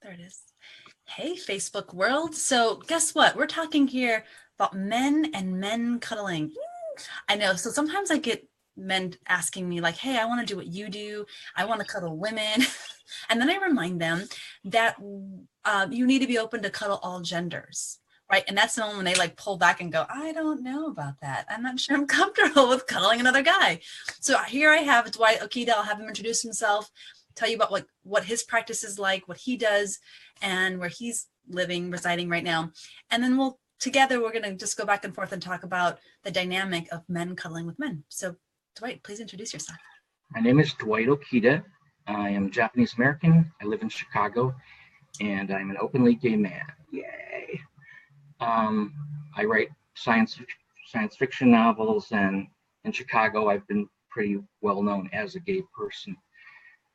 There it is. Hey, Facebook world. So guess what? We're talking here about men and men cuddling. I know. So sometimes I get men asking me like, hey, I want to do what you do. I want to cuddle women. And then I remind them that you need to be open to cuddle all genders. Right. And that's the moment when they like pull back and go, I don't know about that. I'm not sure I'm comfortable with cuddling another guy. So here I have Dwight Okita. I'll have him introduce himself, tell you about what his practice is like, what he does, and where he's residing right now. And then we're going to just go back and forth and talk about the dynamic of men cuddling with men. So Dwight, please introduce yourself. My name is Dwight Okita. I am Japanese American. I live in Chicago, and I'm an openly gay man. Yay! I write science fiction novels, and in Chicago, I've been pretty well known as a gay person.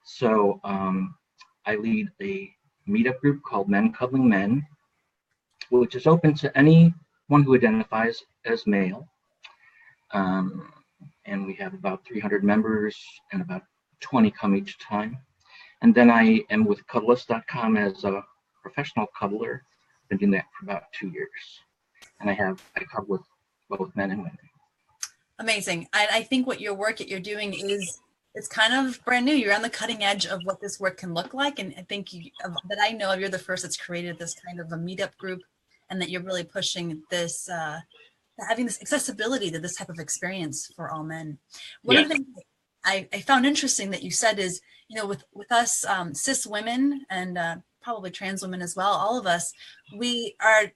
So I lead a meetup group called Men Cuddling Men, which is open to anyone who identifies as male. And we have about 300 members, and about 20 come each time. And then I am with Cuddlist.com as a professional cuddler. Been doing that for about 2 years. And I cuddle with both men and women. Amazing. I think what your work that you're doing it's kind of brand new. You're on the cutting edge of what this work can look like. And I think that I know you're the first that's created this kind of a meetup group, and that you're really pushing this, having this accessibility to this type of experience for all men. One of the things I found interesting that you said is, with us cis women and probably trans women as well, all of us, we are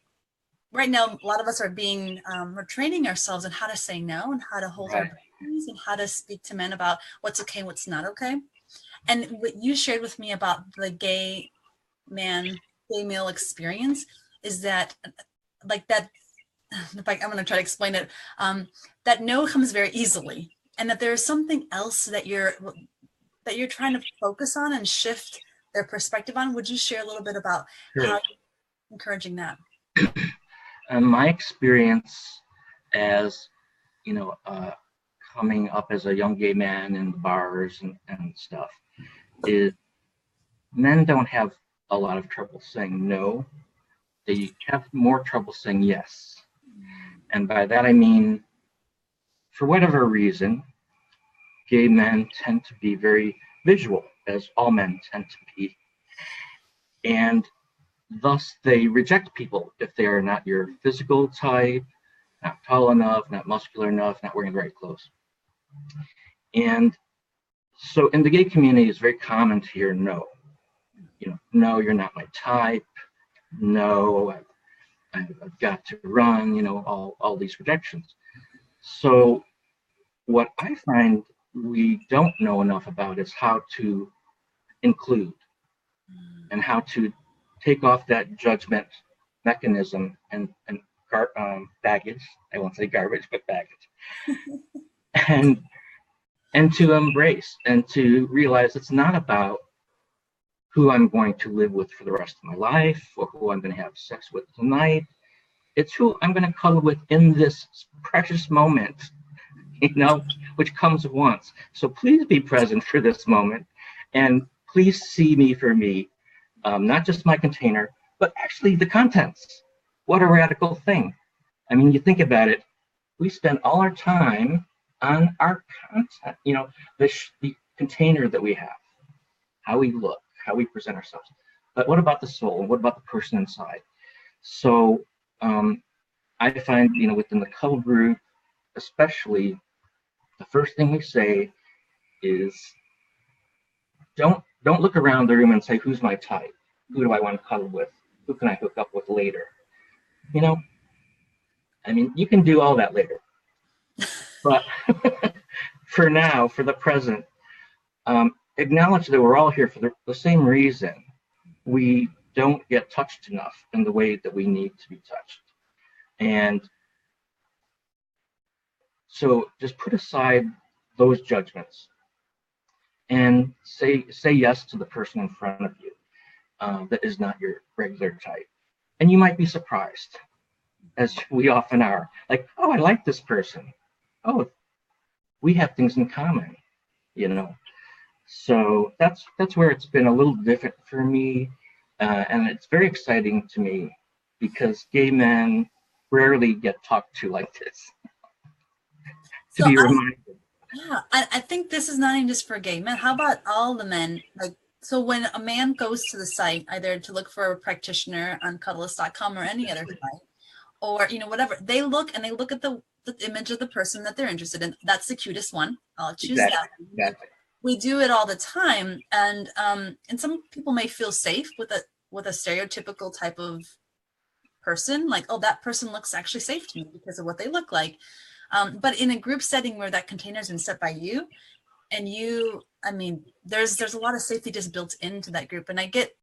right now, a lot of us are we're training ourselves on how to say no and how to hold our boundaries and how to speak to men about what's okay, what's not okay. And what you shared with me about the gay male experience is that, like that, I'm going to try to explain it, that no comes very easily, and that there's something else that you're trying to focus on and shift their perspective on. Would you share a little bit about how you're encouraging that? My experience as, coming up as a young gay man in the bars and stuff is men don't have a lot of trouble saying no. They have more trouble saying yes. And by that I mean, for whatever reason, gay men tend to be very visual, as all men tend to be. And thus they reject people if they are not your physical type, not tall enough, not muscular enough, not wearing the right clothes. And so in the gay community, it's very common to hear no. No, you're not my type. No, I've got to run, all these rejections. So what I find we don't know enough about is how to include and how to take off that judgment mechanism and baggage. I won't say garbage, but baggage. and to embrace and to realize it's not about who I'm going to live with for the rest of my life or who I'm going to have sex with tonight. It's who I'm going to cuddle with in this precious moment, which comes once. So please be present for this moment, and please see me for me, not just my container, but actually the contents. What a radical thing. I mean, you think about it, we spend all our time on our content, the container that we have, how we look, how we present ourselves. But what about the soul? What about the person inside? So I find, within the cuddle group, especially, the first thing we say is, don't look around the room and say, who's my type? Who do I want to cuddle with? Who can I hook up with later? You can do all that later. But for now, for the present, acknowledge that we're all here for the same reason. We don't get touched enough in the way that we need to be touched. And so just put aside those judgments and say yes to the person in front of you that is not your regular type. And you might be surprised, as we often are, like, oh, I like this person. Oh, we have things in common, So that's where it's been a little different for me. And it's very exciting to me because gay men rarely get talked to like this, to So be reminded. yeah, I think this is not even just for gay men. How about all the men? Like, so when a man goes to the site, either to look for a practitioner on Cuddlist.com or any other site, or whatever, they look and they look at the image of the person that they're interested in. That's the cutest one. I'll choose Exactly, that. exactly. We do it all the time, and some people may feel safe with a stereotypical type of person, like, oh, that person looks actually safe to me because of what they look like. But in a group setting where that container has been set by you, and I mean, there's a lot of safety just built into that group. And I get